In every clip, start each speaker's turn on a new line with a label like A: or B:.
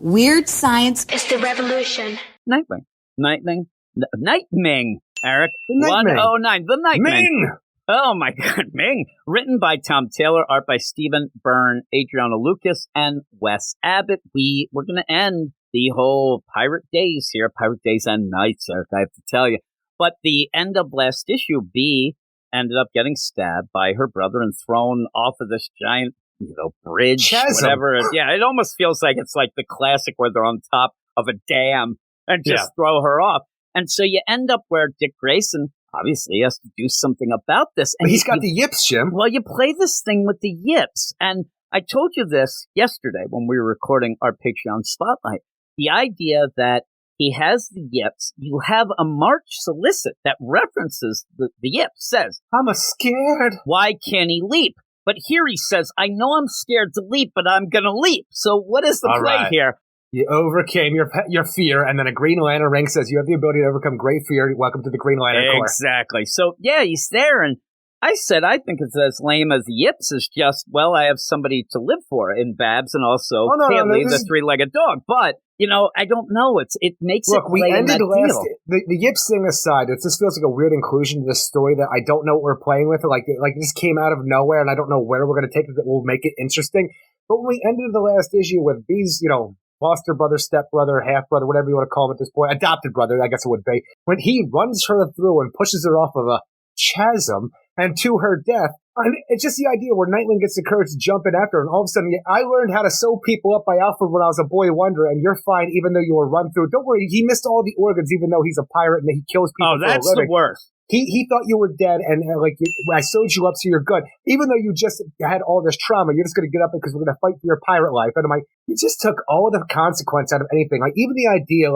A: Weird science
B: is the revolution.
C: Nightwing, Eric.
D: The Nightwing.
C: 109, the Nightwing.
D: Ming!
C: Oh my God, Ming. Written by Tom Taylor, art by Stephen Byrne, Adriana Lucas, and Wes Abbott. We're going to end the whole Pirate Days here, Pirate Days and Nights, Eric, I have to tell you. But the end of last issue, Bee ended up getting stabbed by her brother and thrown off of this giant, bridge,
D: chasm.
C: Whatever. Yeah, it almost feels like it's like the classic where they're on top of a dam and just throw her off. And so you end up where Dick Grayson obviously has to do something about this. And
D: but he's got the yips, Jim.
C: Well, you play this thing with the yips. And I told you this yesterday when we were recording our Patreon Spotlight. The idea that he has the yips, you have a March solicit that references the yips, says,
D: I'm scared.
C: Why can't he leap? But here he says, I know I'm scared to leap, but I'm going to leap. So what is the play here?
D: You overcame your fear, and then a Green Lantern ring says you have the ability to overcome great fear. Welcome to the Green Lantern Corps.
C: Exactly. So, yeah, he's there, and I said I think it's as lame as the yips is just, well, I have somebody to live for in Babs and also Haley, the three-legged dog. But, I don't know. It makes
D: Look,
C: it play
D: we ended
C: in that
D: the yips thing aside. It just feels like a weird inclusion to this story that I don't know what we're playing with. Like this came out of nowhere, and I don't know where we're going to take it that will make it interesting. But when we ended the last issue with Bee's, foster brother, stepbrother, half-brother, whatever you want to call him at this point, adopted brother, I guess it would be, when he runs her through and pushes her off of a chasm and to her death, and it's just the idea where Nightwing gets the courage to jump in after her, and all of a sudden, I learned how to sew people up by Alfred when I was a boy wonder, and you're fine even though you were run through. Don't worry, he missed all the organs even though he's a pirate and he kills people for a living.
C: Oh, that's the worst.
D: He thought you were dead, and I sewed you up so you're good. Even though you just had all this trauma, you're just going to get up because we're going to fight for your pirate life. And I'm like, you just took all the consequence out of anything. Like, even the idea,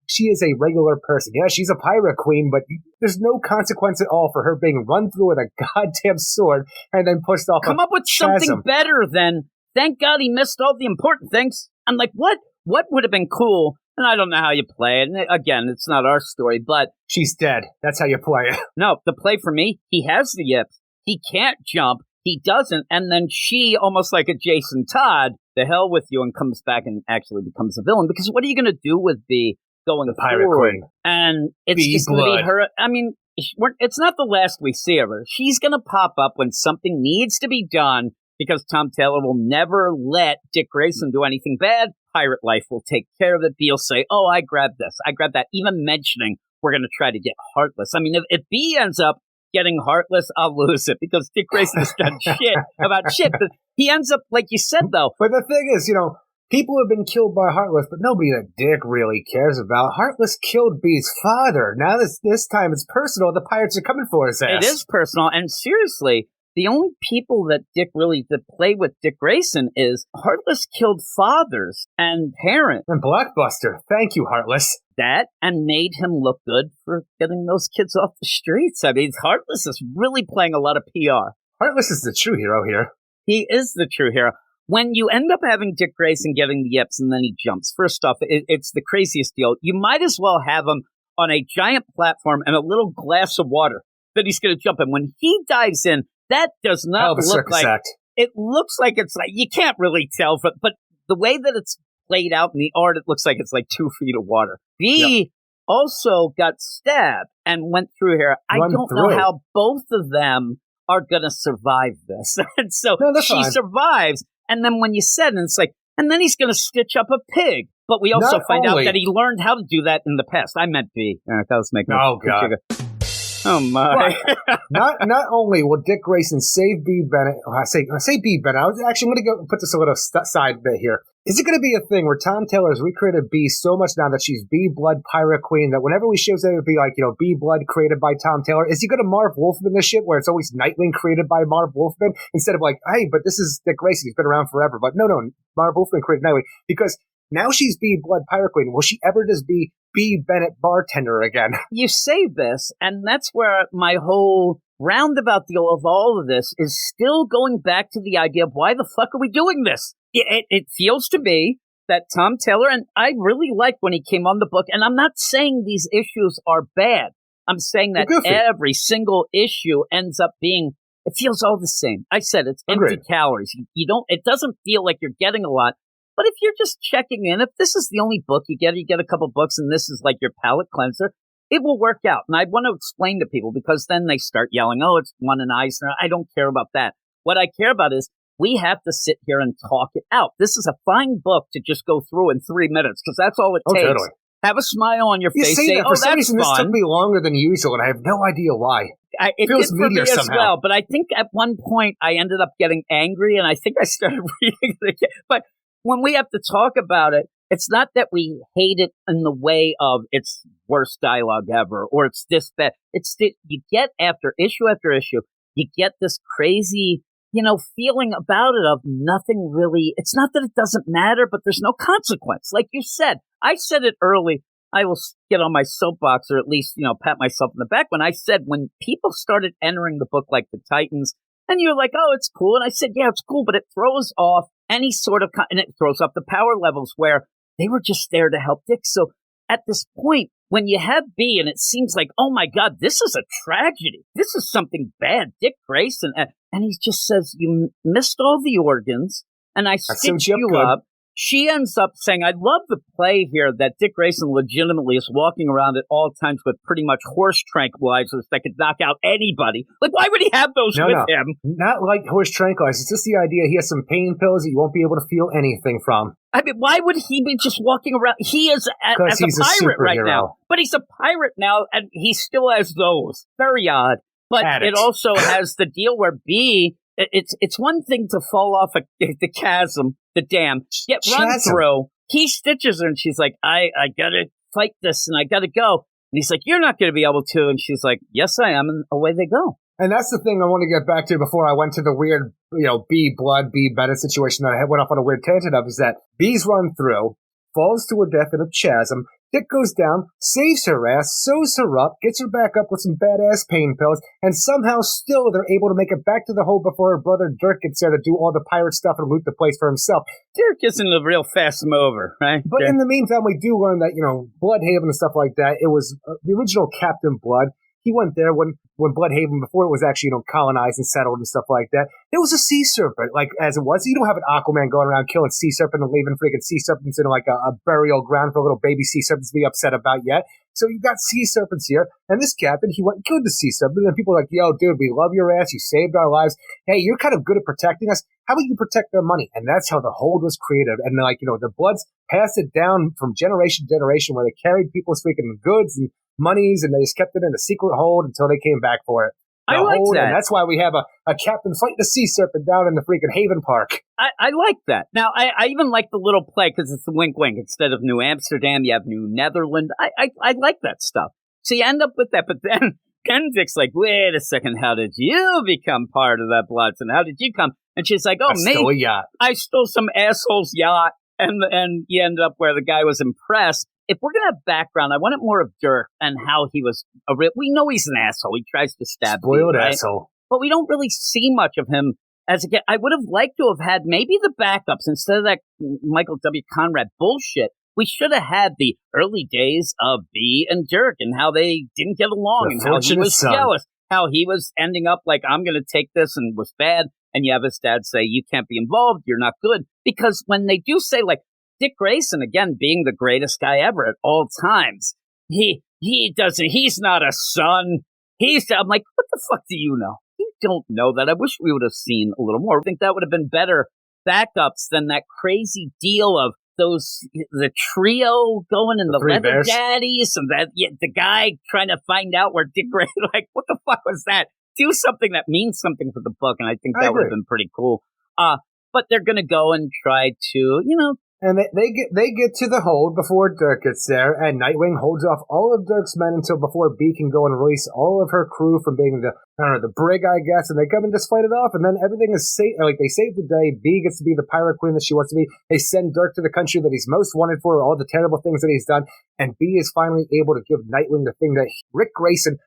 D: she is a regular person. Yeah, she's a pirate queen, but there's no consequence at all for her being run through with a goddamn sword and then pushed off.
C: Come up with something better than, thank God he missed all the important things. I'm like, what would have been cool? And I don't know how you play it. And again, it's not our story, but
D: she's dead. That's how you play it.
C: No, the play for me, he has the yips. He can't jump. He doesn't. And then she, almost like a Jason Todd, the hell with you, and comes back and actually becomes a villain. Because what are you going to do with Bee going
D: the pirate
C: forward?
D: Queen?
C: And it's just going to be her. I mean, it's not the last we see of her. She's going to pop up when something needs to be done because Tom Taylor will never let Dick Grayson do anything bad. Pirate life will take care of it. Bee will say, oh, I grabbed this. I grabbed that. Even mentioning we're going to try to get Heartless. I mean, if Bee ends up getting Heartless, I'll lose it because Dick Grayson has done shit about shit. But he ends up, like you said, though.
D: But the thing is, people have been killed by Heartless, but nobody that Dick really cares about. Heartless killed Bee's father. Now this time it's personal. The pirates are coming for his ass.
C: It is personal. And seriously, the only people that Dick really that play with Dick Grayson is Heartless killed fathers and parents.
D: And Blockbuster. Thank you, Heartless.
C: That and made him look good for getting those kids off the streets. I mean, Heartless is really playing a lot of PR.
D: Heartless is the true hero here.
C: He is the true hero. When you end up having Dick Grayson getting the yips and then he jumps, first off, it's the craziest deal. You might as well have him on a giant platform and a little glass of water that he's going to jump in. When he dives in, that does not look like
D: act.
C: It looks like it's like you can't really tell, but the way that it's played out in the art, it looks like it's like 2 feet of water. Bee also got stabbed and went through here. I don't know how both of them are going to survive this. And so she survives. And then when you said it, it's like, and then he's going to stitch up a pig. But we also find out that he learned how to do that in the past. I meant Bee. That was making
D: God.
C: Oh, my.
D: not only will Dick Grayson save Bee Bennett, I say Bee Bennett, I'm going to go put this a little side bit here. Is it going to be a thing where Tom Taylor has recreated Bee so much now that she's Bee Blood Pirate Queen that whenever we shows it would be like, Bee Blood created by Tom Taylor? Is he going to Marv Wolfman this shit where it's always Nightwing created by Marv Wolfman instead of like, hey, but this is Dick Grayson, he's been around forever. But no, Marv Wolfman created Nightwing because now she's Bee Blood Pirate Queen. Will she ever just be Bee Bennett bartender again?
C: You say this, and that's where my whole roundabout deal of all of this is still going back to the idea of why the fuck are we doing this? It feels to me that Tom Taylor, and I really liked when he came on the book, and I'm not saying these issues are bad. I'm saying that every single issue ends up being, it feels all the same. I said it's empty calories. It doesn't feel like you're getting a lot. But if you're just checking in, if this is the only book you get a couple books, and this is like your palate cleanser, it will work out. And I want to explain to people, because then they start yelling, oh, it's one in Eisner. I don't care about that. What I care about is we have to sit here and talk it out. This is a fine book to just go through in 3 minutes, because that's all it takes.
D: Totally.
C: Have a smile on your face.
D: Say that. For some reason,
C: fun.
D: This took me longer than usual, and I have no idea why.
C: It feels did for me somehow. As well, but I think at one point I ended up getting angry, and I think I started reading it again. But when we have to talk about it, it's not that we hate it in the way of it's worst dialogue ever, or it's this bad. It's that you get after issue, you get this crazy, feeling about it of nothing really. It's not that it doesn't matter, but there's no consequence. Like you said, I said it early. I will get on my soapbox, or at least, pat myself in the back, when I said when people started entering the book like the Titans, and you're like, oh, it's cool. And I said, yeah, it's cool, but it throws off any sort of, and it throws up the power levels where they were just there to help Dick. So at this point, when you have B, and it seems like, oh my God, this is a tragedy. This is something bad. Dick Grayson. And he just says, you missed all the organs, and I stitched you up. She ends up saying, I love the play here that Dick Grayson legitimately is walking around at all times with pretty much horse tranquilizers that could knock out anybody. Like, why would he have those with him?
D: Not like horse tranquilizers. It's just the idea he has some pain pills that you won't be able to feel anything from.
C: I mean, why would he be just walking around? He is as a pirate right now. But he's a pirate now, and he still has those. Very odd. But it also has the deal where B, it's one thing to fall off the chasm, the dam, get run through. He stitches her, and she's like, I gotta fight this, and I gotta go. And he's like, you're not gonna be able to. And she's like, yes, I am. And away they go.
D: And that's the thing I want to get back to before I went to the weird, B blood, B better situation that I went off on a weird tangent of, is that B's run through, falls to her death in a chasm. Dick goes down, saves her ass, sews her up, gets her back up with some badass pain pills, and somehow still they're able to make it back to the hold before her brother Dirk gets there to do all the pirate stuff and loot the place for himself.
C: Dirk isn't a real fast mover, right?
D: But in the meantime, we do learn that, Bloodhaven and stuff like that, it was the original Captain Blood. He went there when Bloodhaven, before it was actually, colonized and settled and stuff like that. It was a sea serpent, like, as it was. You don't have an Aquaman going around killing sea serpent and leaving freaking sea serpents in, like, a burial ground for little baby sea serpents to be upset about yet. So you got sea serpents here, and this captain, he went and killed the sea serpent, and people are like, yo, dude, we love your ass, you saved our lives. Hey, you're kind of good at protecting us. How about you protect our money? And that's how the hold was created. And, the Bloods passed it down from generation to generation, where they carried people's freaking goods and monies, and they just kept it in a secret hold until they came back for it.
C: I like that.
D: And that's why we have a captain fighting a sea serpent down in the freaking Haven Park.
C: I like that. Now, I even like the little play, because it's a wink-wink. Instead of New Amsterdam, you have New Netherland. I like that stuff. So you end up with that, but then Dick's like, wait a second, how did you become part of that Bloods, and how did you come? And she's like,
D: stole a yacht.
C: I stole some asshole's yacht, and you end up where the guy was impressed. If we're going to have background, I want it more of Dirk and how he was we know he's an asshole. He tries to stab
D: spoiled
C: me, right?
D: asshole.
C: But we don't really see much of him as a kid. I would have liked to have had maybe the backups instead of that Michael W. Conrad bullshit. We should have had the early days of B and Dirk and how they didn't get along and how he was jealous, how he was ending up like, I'm going to take this, and was bad. And you have his dad say, you can't be involved. You're not good. Because when they do say, like, Dick Grayson, again, being the greatest guy ever at all times, he's not a son. I'm like, what the fuck do you know? You don't know that. I wish we would have seen a little more. I think that would have been better backups than that crazy deal of the trio going in the leather daddies, and that the guy trying to find out where Dick Grayson, like, what the fuck was that? Do something that means something for the book, and I think that would have been pretty cool. But they're going to go and try to,
D: And they get to the hold before Dirk gets there, and Nightwing holds off all of Dirk's men until before B can go and release all of her crew from being the brig, I guess, and they come and just fight it off, and then everything is safe. Like, they save the day. B gets to be the pirate queen that she wants to be. They send Dirk to the country that he's most wanted for, all the terrible things that he's done, and B is finally able to give Nightwing the thing that Rick Grayson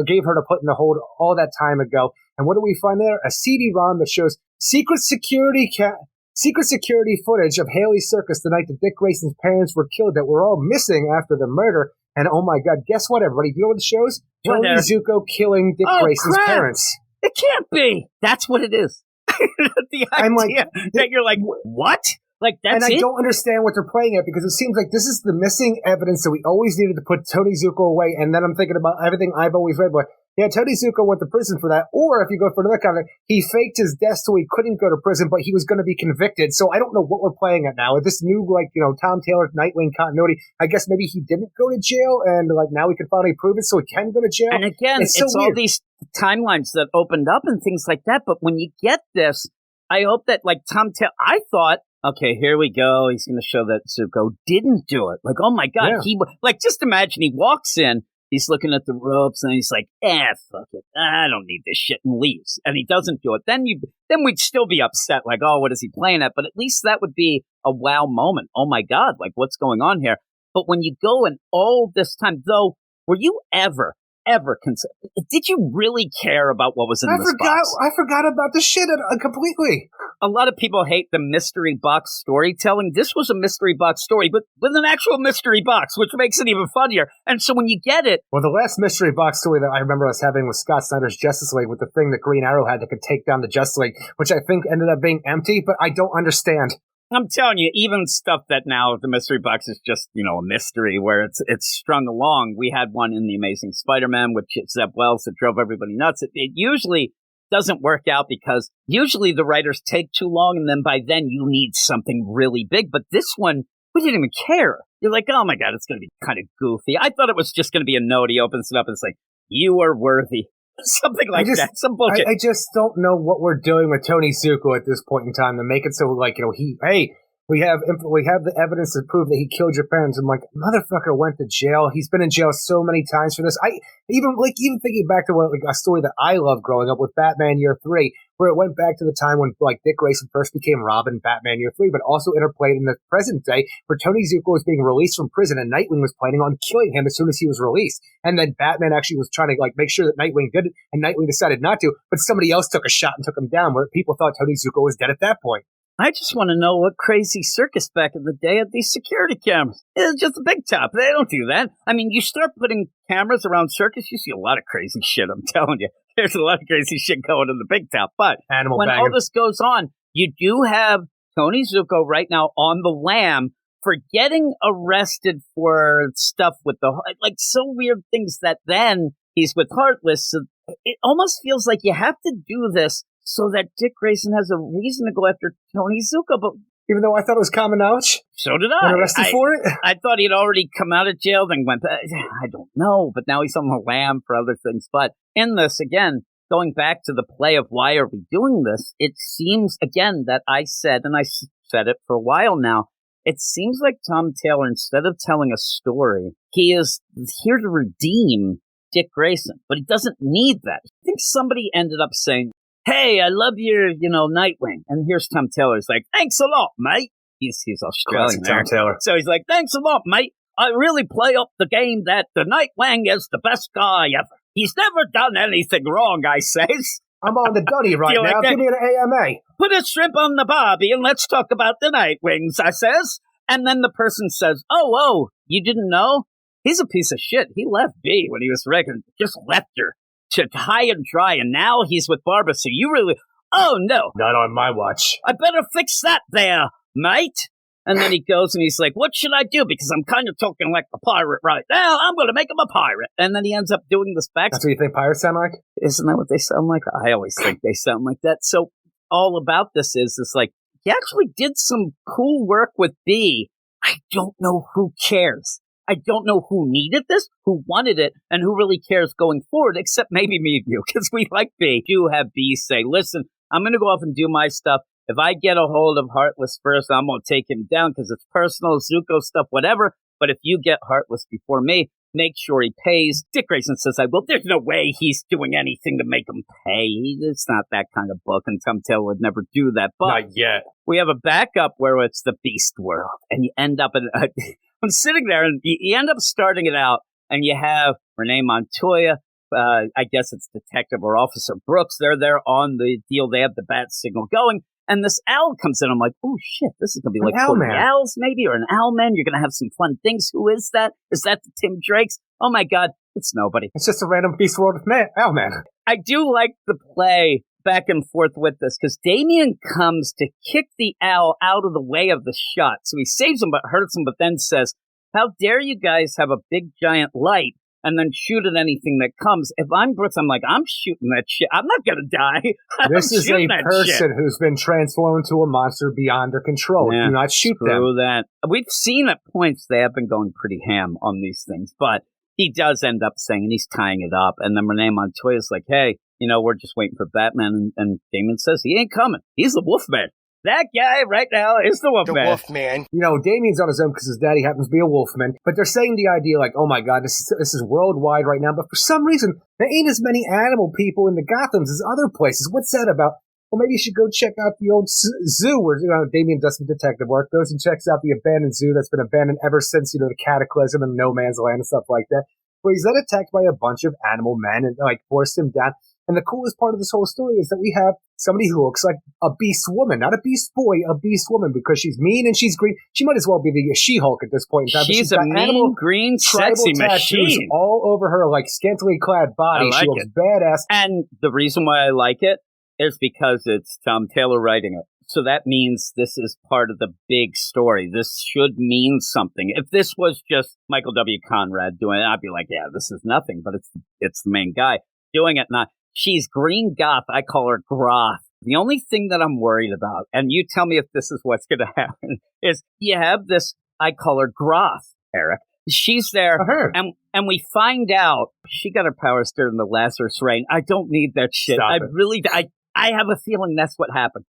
D: gave her to put in the hold all that time ago. And what do we find there? A CD-ROM that shows secret security footage of Haley's Circus the night that Dick Grayson's parents were killed that were all missing after the murder. And oh my God, guess what, everybody? Do you know what it shows? Tony Zuko killing Dick Grayson's parents.
C: It can't be. That's what it is. The idea that you're like, what? Like, that's
D: and I don't understand what they're playing at, because it seems like this is the missing evidence that we always needed to put Tony Zuko away. And then I'm thinking about everything I've always read, but yeah, Tony Zuko went to prison for that. Or if you go for another kind of, he faked his death so he couldn't go to prison, but he was going to be convicted. So I don't know what we're playing at now. With this new, Tom Taylor Nightwing continuity, I guess maybe he didn't go to jail, and now we can finally prove it so he can go to jail.
C: And again, it's all these timelines that opened up and things like that. But when you get this, I hope that Tom Taylor, I thought, okay, here we go. He's going to show that Zuko didn't do it. Like, oh my God. Yeah. Just imagine he walks in, he's looking at the ropes, and he's like, fuck it. I don't need this shit, and leaves. And he doesn't do it. Then we'd still be upset, like, oh, what is he playing at? But at least that would be a wow moment. Oh my God, what's going on here? But when you go and all this time, though, were you ever consider? Did you really care about what was in this box?
D: I forgot about the shit completely.
C: A lot of people hate the mystery box storytelling. This was a mystery box story, but with an actual mystery box, which makes it even funnier. And so when you get it...
D: Well, the last mystery box story that I remember us having was Scott Snyder's Justice League, with the thing that Green Arrow had that could take down the Justice League, which I think ended up being empty, but I don't understand.
C: I'm telling you, even stuff that now the mystery box is just, a mystery where it's strung along. We had one in The Amazing Spider-Man, which Zeb Wells that drove everybody nuts. It usually doesn't work out because usually the writers take too long, and then by then you need something really big. But this one, we didn't even care. You're like, oh my God, it's going to be kind of goofy. I thought it was just going to be a note. He opens it up and it's like, you are worthy. Something like that. Some bullshit.
D: I just don't know what we're doing with Tony Zuko at this point in time to make it so, we have the evidence to prove that he killed your parents. I'm like, motherfucker went to jail. He's been in jail so many times for this. Even thinking back to a story that I loved growing up with Batman Year 3, where it went back to the time when Dick Grayson first became Robin, Batman Year 3, but also interplayed in the present day where Tony Zuko was being released from prison and Nightwing was planning on killing him as soon as he was released. And then Batman actually was trying to make sure that Nightwing did it, and Nightwing decided not to, but somebody else took a shot and took him down, where people thought Tony Zuko was dead at that point.
C: I just want to know what crazy circus back in the day had these security cameras. It's just a big top. They don't do that. I mean, you start putting cameras around circus, you see a lot of crazy shit, I'm telling you. There's a lot of crazy shit going in the big top. But when all this goes on, you do have Tony Zuko right now on the lam for getting arrested for stuff with so weird things that then he's with Heartless. So it almost feels like you have to do this so that Dick Grayson has a reason to go after Tony Zuko. But
D: even though I thought it was common knowledge,
C: so did I.
D: Arrested for it?
C: I thought he'd already come out of jail, then went back. I don't know, but now he's on the lam for other things. But in this, again, going back to the play of why are we doing this, it seems, again, that I said, and I said it for a while now, it seems like Tom Taylor, instead of telling a story, he is here to redeem Dick Grayson, but he doesn't need that. I think somebody ended up saying, hey, I love your, Nightwing. And here's Tom Taylor. He's like, thanks a lot, mate. He's Australian.
D: Tom Taylor.
C: So he's like, thanks a lot, mate. I really play up the game that the Nightwing is the best guy ever. He's never done anything wrong, I says.
D: I'm on the Duddy right now. Like, give me an AMA.
C: Put a shrimp on the barbie and let's talk about the Nightwings, I says. And then the person says, oh, you didn't know? He's a piece of shit. He left B when he was regular. Just left her to high and dry, and now he's with Barbara, so you really... Oh, no.
D: Not on my watch.
C: I better fix that there, mate. And then he goes and he's like, what should I do? Because I'm kind of talking like a pirate right now. I'm going to make him a pirate. And then he ends up doing this back.
D: That's what you think pirates sound like?
C: Isn't that what they sound like? I always think they sound like that. So all about this is like, he actually did some cool work with B. I don't know who cares. I don't know who needed this, who wanted it, and who really cares going forward, except maybe me and you, because we like B. You have B say, listen, I'm going to go off and do my stuff. If I get a hold of Heartless first, I'm going to take him down because it's personal, Zuko stuff, whatever. But if you get Heartless before me, make sure he pays. Dick Grayson says, well, there's no way he's doing anything to make him pay. It's not that kind of book, and Tom Taylor would never do that. But
D: not yet.
C: We have a backup where it's the Beast World, and you end up in I'm sitting there, and you end up starting it out, and you have Renee Montoya, I guess it's Detective or Officer Brooks. They're there on the deal. They have the bat signal going, and this owl comes in. I'm like, oh, shit, this is going to be like the Owls, maybe, or an Owlman. You're going to have some fun things. Who is that? Is that the Tim Drakes? Oh, my God, it's nobody.
D: It's just a random Beast World Owlman.
C: I do like the play back and forth with this because Damian comes to kick the owl out of the way of the shot. So he saves him but hurts him, but then says, how dare you guys have a big giant light and then shoot at anything that comes? If I'm Brooks, I'm like, I'm shooting that shit. I'm not going to die.
D: This is a person who's been transformed into a monster beyond their control.
C: Yeah,
D: do not shoot them.
C: That. We've seen at points they have been going pretty ham on these things, but he does end up saying, and he's tying it up. And then Renee Montoya's like, hey, we're just waiting for Batman. And Damian says, he ain't coming. He's the Wolfman. That guy right now is the Wolfman.
A: The Wolfman.
D: Damian's on his own because his daddy happens to be a Wolfman. But they're saying the idea like, oh my God, this is worldwide right now. But for some reason, there ain't as many animal people in the Gothams as other places. What's that about? Well, maybe you should go check out the old zoo where Damian does some detective work, goes and checks out the abandoned zoo that's been abandoned ever since, the Cataclysm and No Man's Land and stuff like that. Where he's then attacked by a bunch of animal men and forced him down. And the coolest part of this whole story is that we have somebody who looks like a beast woman, not a beast boy, a beast woman, because she's mean and she's green. She might as well be the She-Hulk at this point in time.
C: She's a mean, green, sexy machine.
D: All over her, scantily clad body. She looks badass.
C: And the reason why I like it is because it's Tom Taylor writing it. So that means this is part of the big story. This should mean something. If this was just Michael W. Conrad doing it, I'd be like, yeah, this is nothing. But it's the main guy doing it. Not she's green goth. I call her Groth. The only thing that I'm worried about, and you tell me if this is what's going to happen, is you have this. I call her Groth, Eric. She's there, and we find out she got her powers during the Lazarus Reign. I don't need that shit. I have a feeling that's what happened.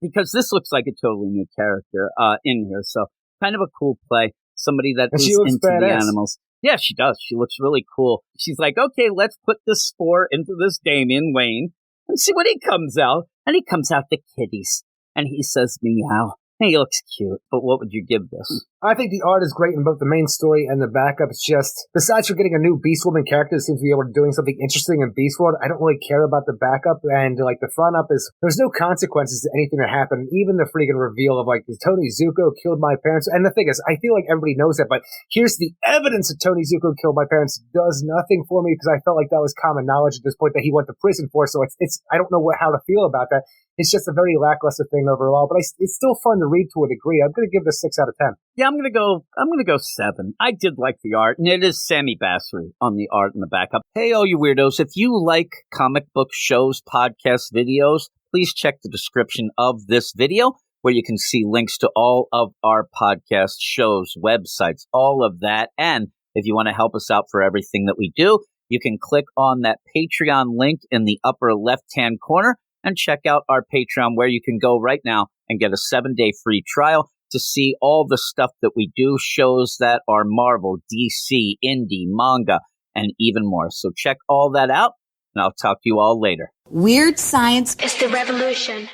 C: Because this looks like a totally new character in here. So kind of a cool play. Somebody that is into the animals. Yeah, she does. She looks really cool. She's like, okay, let's put this spore into this Damian Wayne and see what he comes out. And he comes out to kitties. And he says, meow. He looks cute, but what would you give this?
D: I think the art is great in both the main story and the backup. It's just, besides for getting a new Beast Woman character that seems to be able to doing something interesting in Beast World, I don't really care about the backup. And the front up is, there's no consequences to anything that happened. Even the freaking reveal of Tony Zuko killed my parents. And the thing is, I feel like everybody knows that, but here's the evidence that Tony Zuko killed my parents does nothing for me because I felt like that was common knowledge at this point that he went to prison for. So it's I don't know how to feel about that. It's just a very lackluster thing overall, but it's still fun to read to a degree. I'm going to give this 6 out of 10.
C: Yeah, I'm going to go 7. I did like the art, and it is Sammy Basri on the art in the backup. Hey, all you weirdos, if you like comic book shows, podcasts, videos, please check the description of this video where you can see links to all of our podcast shows, websites, all of that. And if you want to help us out for everything that we do, you can click on that Patreon link in the upper left-hand corner and check out our Patreon where you can go right now and get a 7-day free trial to see all the stuff that we do, shows that are Marvel, DC, indie, manga, and even more. So check all that out, and I'll talk to you all later.
B: Weird science is the revolution.